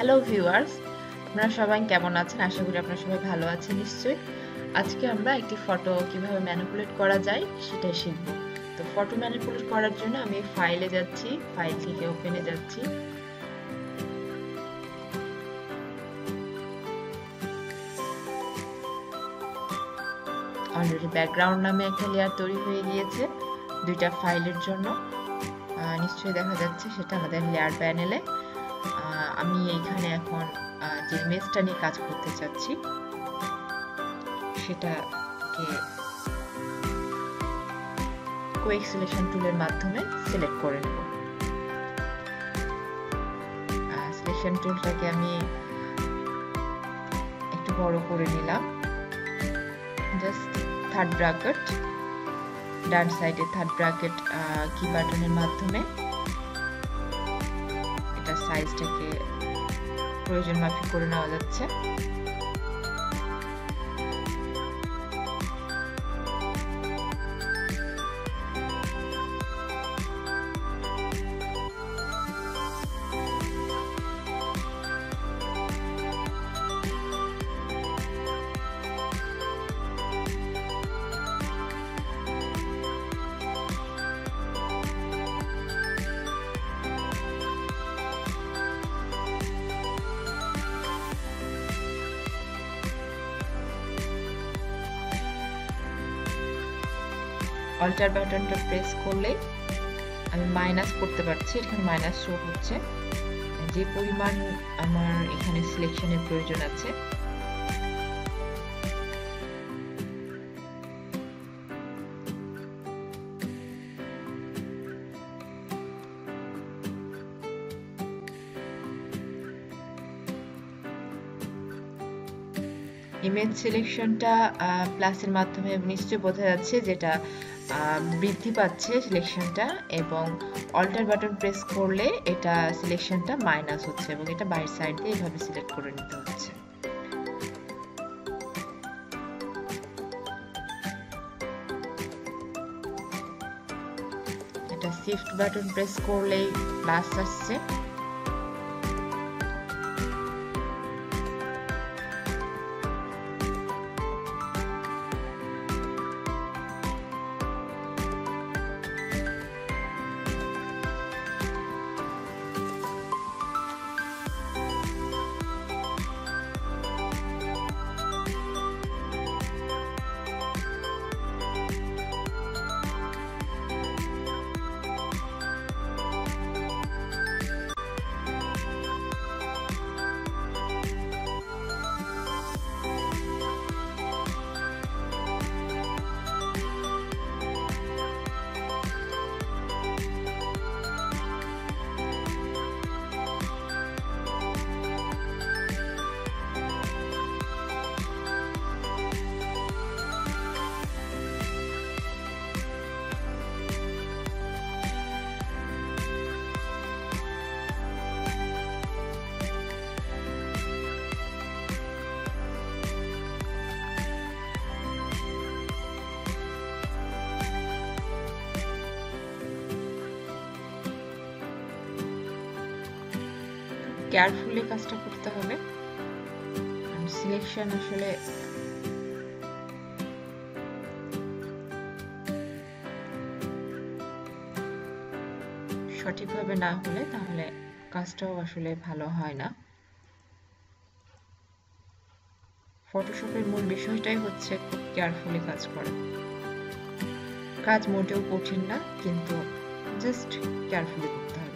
Hello viewers, আপনারা সবাই কেমন আছেন? আশা করি আপনারা সবাই ভালো আছেন নিশ্চয়ই। আজকে আমরা একটি ফটো কিভাবে ম্যানিপুলেট করা যায় সেটাই শিখব। তো ফটো ম্যানিপুলেট করার জন্য আমি ফাইলে যাচ্ছি, ফাইল থেকে ওপেনে যাচ্ছি। অলরেডি ব্যাকগ্রাউন্ড নামে একটা লেয়ার তৈরি হয়ে গিয়েছে দুইটা ফাইলের জন্য। নিশ্চয়ই দেখা যাচ্ছে সেটা আমাদের লেয়ার প্যানেলে। আমি এইখানে এখন যে ইমেজটা নিয়ে কাজ করতে চাচ্ছি সেটাকে কুইক সিলেকশন টুলের মাধ্যমে সিলেক্ট করে নেব। সিলেকশন টুলটাকে আমি একটু বড় করে নিলাম। জাস্ট থার্ড ব্র্যাকেট, ডান সাইডে থার্ড ব্র্যাকেট কি বাটনের মাধ্যমে এটা সাইজটাকে প্রয়োজন মাফিক করে নেওয়া যাচ্ছে। অল্টার বাটনটা প্রেস করলে আমি মাইনাস করতে পারছি। এখানে মাইনাস শো হচ্ছে যে পরিমাণ আমার এখানে সিলেকশনের প্রয়োজন আছে। ইমেজ সিলেকশনটা প্লাসের মাধ্যমে নিশ্চয়ই বোঝা যাচ্ছে যেটা বৃদ্ধি পাচ্ছে সিলেকশনটা, এবং অল্টার বাটন প্রেস করলে এটা সিলেকশনটা মাইনাস হচ্ছে এবং এটা বাইরের সাইড দিয়ে এভাবে সিলেক্ট করে নিতে হচ্ছে। এটা শিফট বাটন প্রেস করলেই প্লাস আসছে। কেয়ারফুলি কাজটা করতে হবে। সিলেকশন আসলে সঠিকভাবে না হলে তাহলে কাজটাও আসলে ভালো হয় না। ফটোশপের মূল বিষয়টাই হচ্ছে খুব কেয়ারফুলি কাজ করা। কাজ মোটেও কঠিন না, কিন্তু জাস্ট কেয়ারফুলি করতে হবে।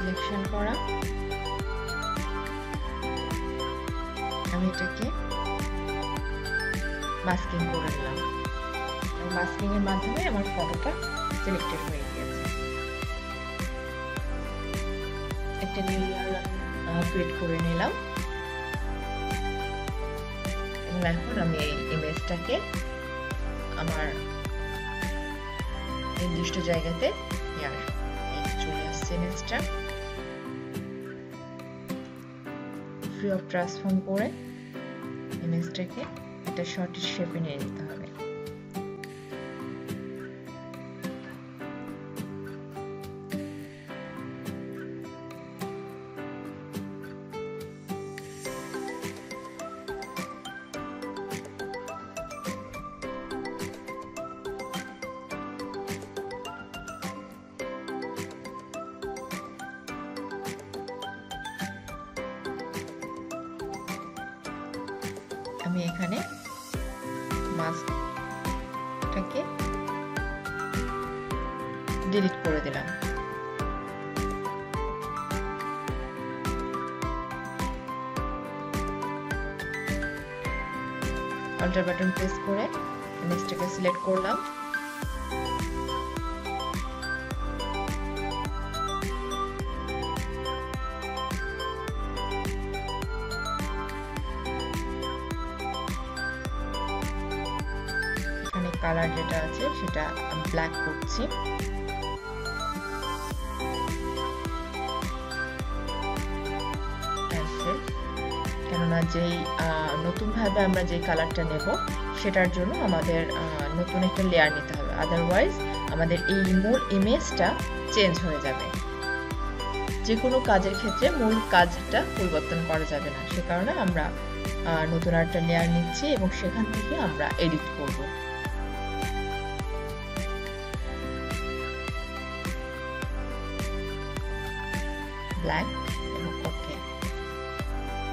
সিলেকশন করা। আমি এটাকে মাস্কিং করে নিলাম। মাস্কিং এর মাধ্যমে আমার ফটোটা সিলেক্টেড হয়ে গিয়েছে। একটা নিউ লেয়ার ক্রিয়েট করে নিলাম এবং এখন আমি এই ইমেজটাকে আমার নির্দিষ্ট জায়গাতে নিয়ে আসবো। চলে আসছে ইমেজটা। ফ্রি অফ ট্রান্সফর্ম করে ইমেজটাকে একটা সঠিক শেপে নিয়ে নিতে হবে। আমি এখানে মাস্কটাকে ডিলিট করে দিলাম। অল্টার বাটন প্রেস করে ইমেজটাকে সিলেক্ট করলাম। কালার যেটা আছে সেটা ব্ল্যাক করছি। কেননা যেই নতুন ভাবে আমরা যে কালারটা নেব সেটার জন্য আমাদের নতুন একটা লেয়ার নিতে হবে, আদারওয়াইজ আমাদের এই মূল ইমেজটা চেঞ্জ হয়ে যাবে। যে কোনো কাজের ক্ষেত্রে মূল কাজটা পরিবর্তন করা যাবে না, সে কারণে আমরা নতুন একটা লেয়ার নিচ্ছি এবং সেখান থেকে আমরা এডিট করব। ব্ল্যাক এবং ওকে।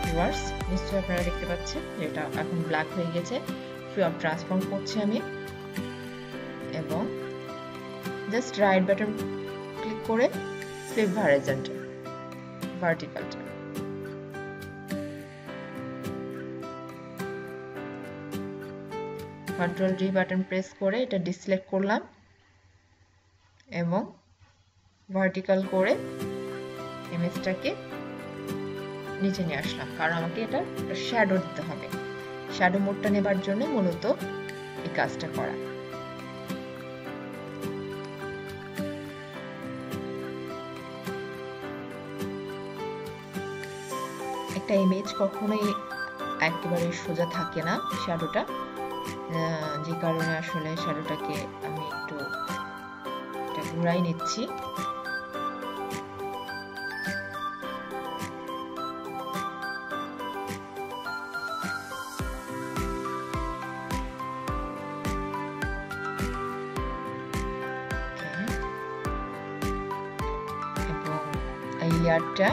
ভিউয়ার্স, নিশ্চয়ই আপনারা দেখতে পাচ্ছেন যেটা এখন ব্ল্যাক হয়ে গেছে। ফ্রি অফ ট্রান্সফর্ম করছি আমি এবং জাস্ট রাইট বাটন ক্লিক করে ফ্লিপ হরাইজন্টাল ভার্টিক্যালটা কন্ট্রোল ডি বাটন প্রেস করে এটা ডিসিলেক্ট করলাম এবং ভার্টিক্যাল করে ইমেজটাকে নিচে নিয়ে আসলাম, কারণ আমাকে এটা শ্যাডো দিতে হবে। শ্যাডো মোডটা নেবার জন্য মূলত এই কাজটা করা। একটা ইমেজ কখনোই একেবারে সোজা থাকে না শ্যাডোটা, যে কারণে আসলে শ্যাডোটাকে আমি একটু ঘুরাই নিচ্ছি। এই লেয়ারটা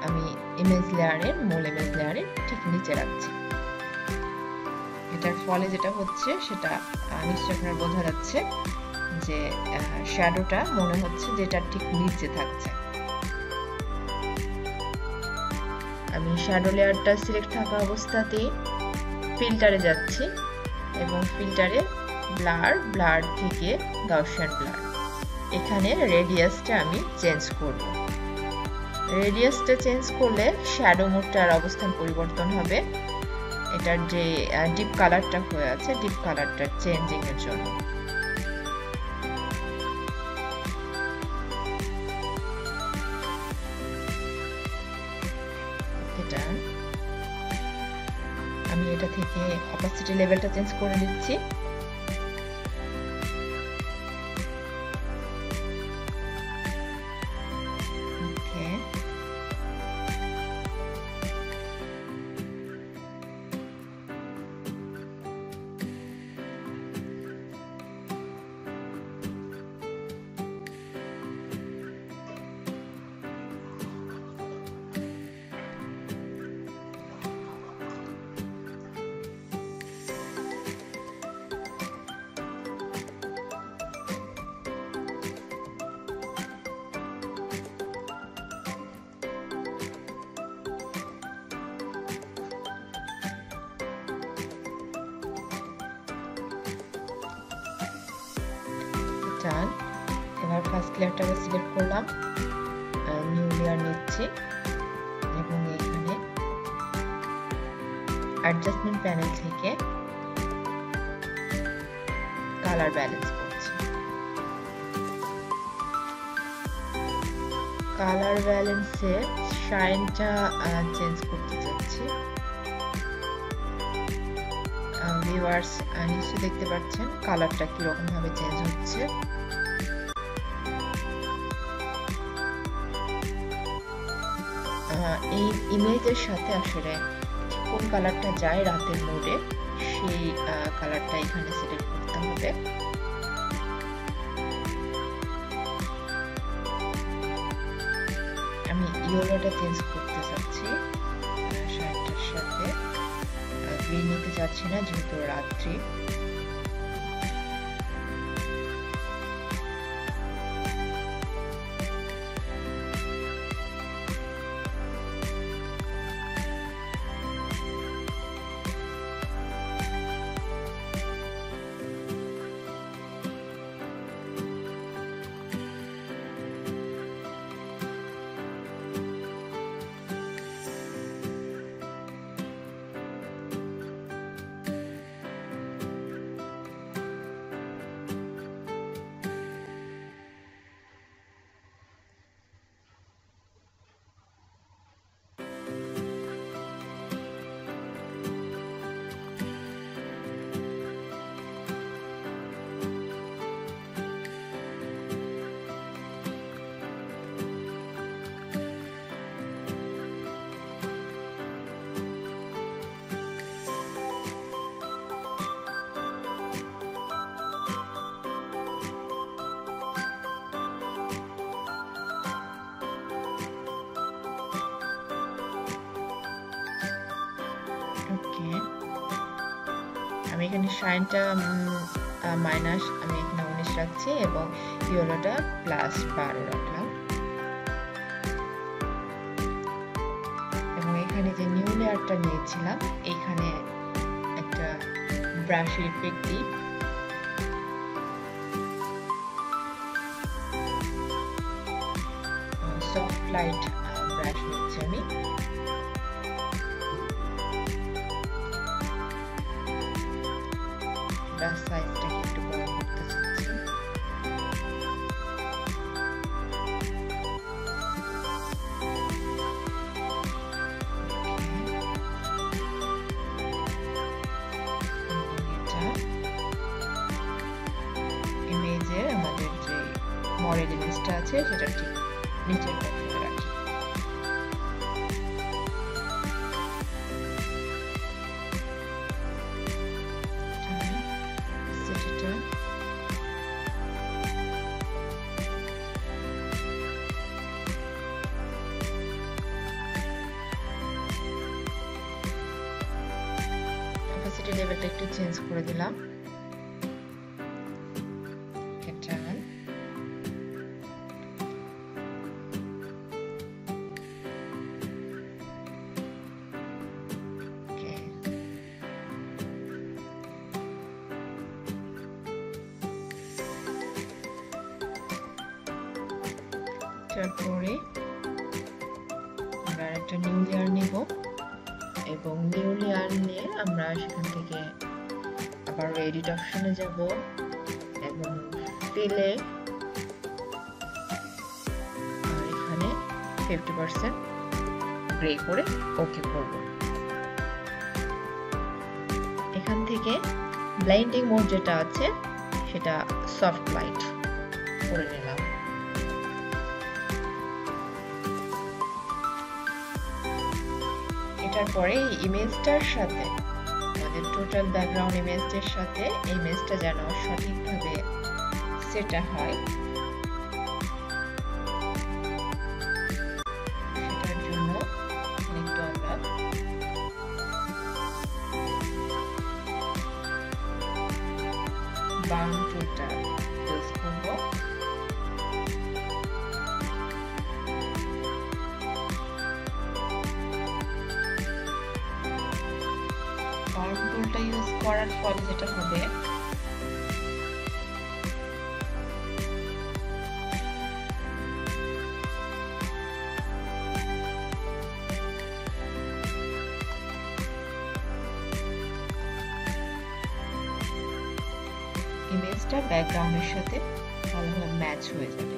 আমি ইমেজ লেয়ারের মূল ইমেজ লেয়ারের ঠিক নিচে রাখছি। এটার ফলে যেটা হচ্ছে সেটা নিশ্চয়ই আপনার বোঝা যাচ্ছে যে শ্যাডোটা মনে হচ্ছে যেটা ঠিক নিচে থাকছে। আমি শ্যাডো লেয়ারটা সিলেক্ট থাকা অবস্থাতেই ফিল্টারে যাচ্ছি এবং ফিল্টারে ব্লার থেকে গাউসিয়ান ব্লার, এখানে রেডিয়াসটা আমি চেঞ্জ করব। রেডিয়াসটা চেঞ্জ করলে শ্যাডো মোডটার অবস্থান পরিবর্তন হবে। এটার যে ডিপ কালারটা হয়ে আছে, ডিপ কালারটা চেঞ্জিং এর জন্য। এটা আমি এটা থেকে অপাসিটি লেভেলটা চেঞ্জ করে নিচ্ছি। ডান। এবার ফার্স্ট লেয়ারটাকে সিলেক্ট করলাম, নিউ লেয়ার নিচ্ছি এবং এখানে অ্যাডজাস্টমেন্ট প্যানেল থেকে কালার ব্যালেন্স করছি। কালার ব্যালেন্সে শাইনটা চেঞ্জ করতে চাচ্ছি। ভিউয়ার্স নিশ্চয়ই দেখতে পাচ্ছেন কালারটা কিরকম ভাবে চেঞ্জ হচ্ছে। এই ইমেজের সাথে আসলে কোন কালারটা যায় রাতের মোডে সেই কালারটা এখানে সিলেক্ট করতে হবে। আমি ইয়েলোটা চেঞ্জ করতে চাচ্ছি শার্টটার সাথে, গ্রিন নিতে চাচ্ছি না যেহেতু রাত্রি। আমি এখানে শাইনটা মাইনাস আমি এখানে 19 রাখছি এবং ইয়েলোটা +12 রাখলাম। এবং এখানে যে নিউ লেয়ারটা নিয়েছিলাম এখানে একটা ব্রাশের ইফেক্ট দিই। সফট লাইট ব্রাশ নিচ্ছি আমি। ব্রাশ সাইজটাকে একটু বড় করতে চাচ্ছি। ইমেজের আমাদের যে মডেল ইমেজটা আছে সেটা ঠিক নিচের পক্ষে রাখি। অপাসিটি লেভেলটা একটু চেঞ্জ করে দিলাম। তারপরে আমরা একটা নিউ লেয়ার নেব এবং নিউ লেয়ার নিয়ে আমরা সেখান থেকে আবার এডিট অপশনে যাব এবং ফিলে আর এখানে 50% গ্রে করে ওকে করব। এখান থেকে ব্লাইন্ডিং মোড যেটা আছে সেটা সফট লাইট করে নিলাম। এটার পরে এই ইমেজটার সাথে আমাদের টোটাল ব্যাকগ্রাউন্ড ইমেজের সাথে এই ইমেজটা যেন সঠিকভাবে সেট হয় সেটার জন্য একটু আমরা বাউন্ড টুলটা ইউজ করব। বাউন্ড টুলটা ইউজ করার ফলে যেটা হবে রেডিয়াসটা ব্যাকগ্রাউন্ডের সাথে ভালোভাবে ম্যাচ হয়ে যাবে।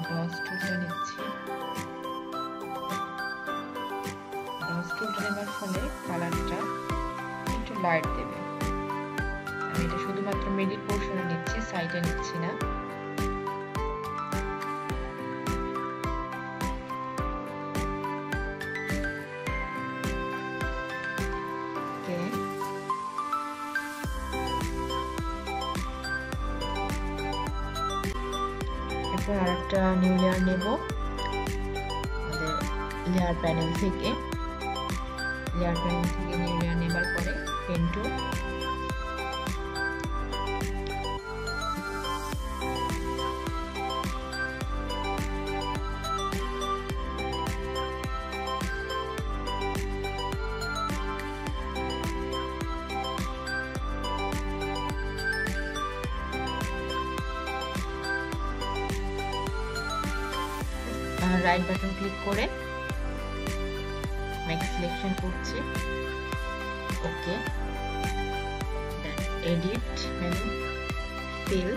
ব্রাশ টুলটা নিচ্ছি। ব্রাশ টুলটা নেওয়ার ফলে কালারটা একটু লাইট দেবে। আমি এটা শুধুমাত্র মিডিল পোর্শনে নিচ্ছি, সাইডে নিচ্ছি না। এরপর আরেকটা নিউ লেয়ার নেব আমাদের লেয়ার প্যানেল থেকে। নিউ লেয়ার নেবার পরে pen tool, right button click করে মেক সিলেকশন করছি। ওকে, এডিট মেনু, ফিল,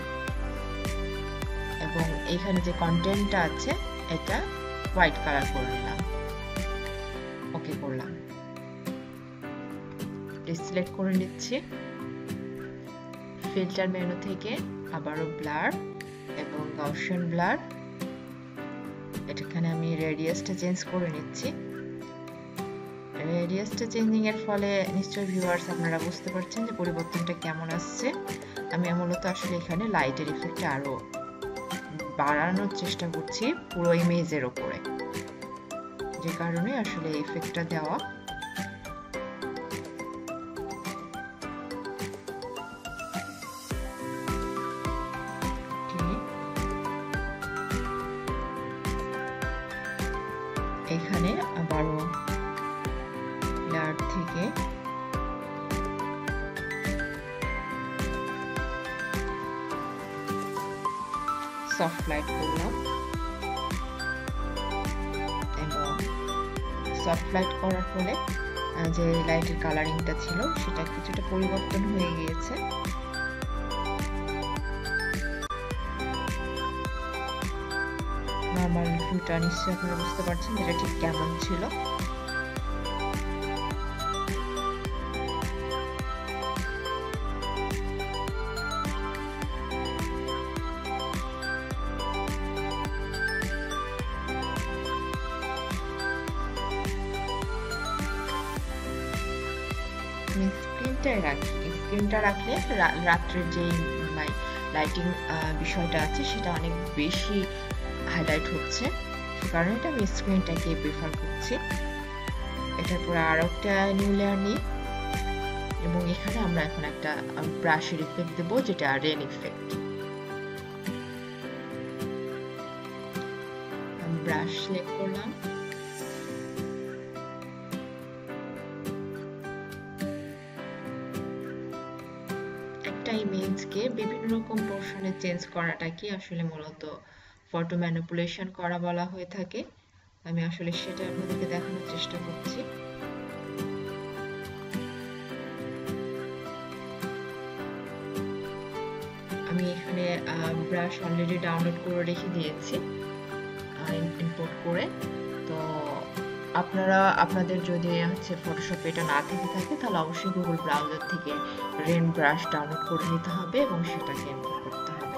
এবং এখানে যে কন্টেন্টটা আছে এটা হোয়াইট কালার করে নিলাম। ওকে করলাম। সিলেক্ট করে নিচ্ছি। ফিল্টার মেনু থেকে আবারও ব্লার এবং গাউসিয়ান ব্লার, এখানে আমি রেডিয়াসটা চেঞ্জ করে নিচ্ছি। রেডিয়াসটা চেঞ্জিং এর ফলে নিশ্চয়ই ভিউয়ার্স আপনারা বুঝতে পারছেন যে পরিবর্তনটা কেমন আসছে। আমি মূলত আসলে এখানে লাইটের ইফেক্টটা আরো বাড়ানোর চেষ্টা করছি পুরো ইমেজের উপরে, যে কারণে আসলে এই ইফেক্টটা দেওয়া। এখানে আবারও লেয়ার থেকে সফট লাইট করলাম এবং সফট লাইট করার ফলে যে লাইটের কালারিংটা ছিল সেটা কিছুটা পরিবর্তন হয়ে গিয়েছে। নরমাল ভিউটা নিশ্চয়ই আপনারা বুঝতে পারছেন এটা ঠিক কেমন ছিল। স্ক্রিনটা রাখলে রাত্রের যে লাইটিং বিষয়টা আছে সেটা অনেক বেশি হাইলাইট হচ্ছে, সে কারণে এটা আমি স্ক্রিনটাকে প্রেফার করছি। এটার পরে আরো একটা নিউ লেয়ার নিই এবং এখানে আমরা এখন একটা ব্রাশের ইফেক্ট দেব, যেটা রেন ইফেক্ট। ব্রাশ সিলেক্ট করলাম, একটা ইমেজকে বিভিন্ন রকম পোর্শনে চেঞ্জ করাটাকে আসলে মূলত ফটো ম্যানিপুলেশন করা বলা হয়ে থাকে। আমি আসলে সেটা আপনাদেরকে দেখানোর চেষ্টা করছি। আমি এখানে ব্রাশ অলরেডি ডাউনলোড করে রেখে দিয়েছি ইম্পোর্ট করে। তো আপনারা আপনাদের যদি ফটোশপ এটা না থেকে থাকে তাহলে অবশ্যই গুগল ব্রাউজার থেকে রেন ব্রাশ ডাউনলোড করে নিতে হবে এবং সেটাকে ইম্পোর্ট করতে হবে।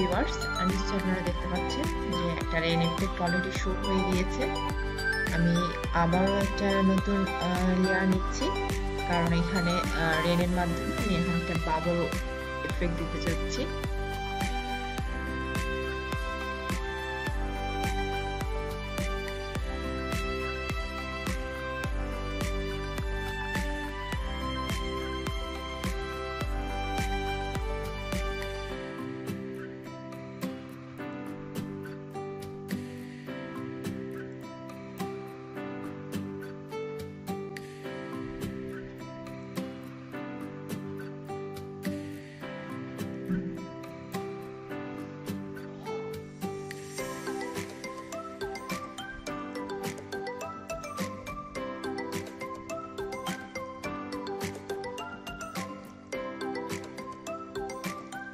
ভিউয়ার্স, নিশ্চয়ই আপনারা দেখতে পাচ্ছেন যে একটা রেন এফেক্ট অলরেডি শুট হয়ে গিয়েছে। আমি আবারও একটা নতুন লেয়ার নিচ্ছি, কারণ এখানে রেনের মাধ্যমে আমি এখন একটা বাবল এফেক্ট দিতে চাচ্ছি।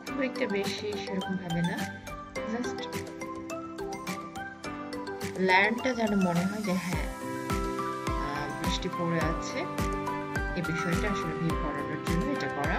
খুব একটা বেশি সেরকম ভাবে না, জাস্ট ল্যান্ডটা যেন মনে হয় যে হ্যাঁ বৃষ্টি পড়ে আছে, এই বিষয়টা আসলে ভিউ করানোর জন্য এটা করা।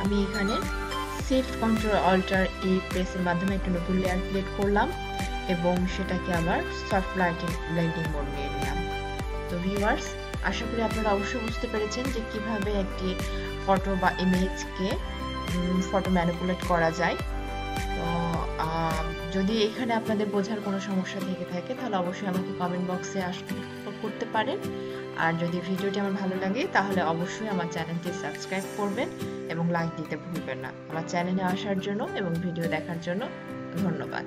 আমি এখানে শিফট কন্ট্রোল অল্টার ই প্রেসের মাধ্যমে একটা নতুন লেয়ার ক্রিয়েট করলাম এবং সেটাকে আবার সফট লাইটিং ব্লেন্ডিং মোড নিয়ে নিলাম। তো ভিউয়ার্স, আশা করি আপনারা অবশ্যই বুঝতে পেরেছেন যে কিভাবে একটি ফটো বা ইমেজকে ফটো ম্যানিপুলেট করা যায়। তো যদি এখানে আপনাদের বোঝার কোনো সমস্যা থেকে থাকে তাহলে অবশ্যই আমাকে কমেন্ট বক্সে করতে পারেন। আর যদি ভিডিওটি আমার ভালো লাগে তাহলে অবশ্যই আমার চ্যানেলটি সাবস্ক্রাইব করবেন এবং লাইক দিতে ভুলবেন না। আমার চ্যানেলে আসার জন্য এবং ভিডিও দেখার জন্য ধন্যবাদ।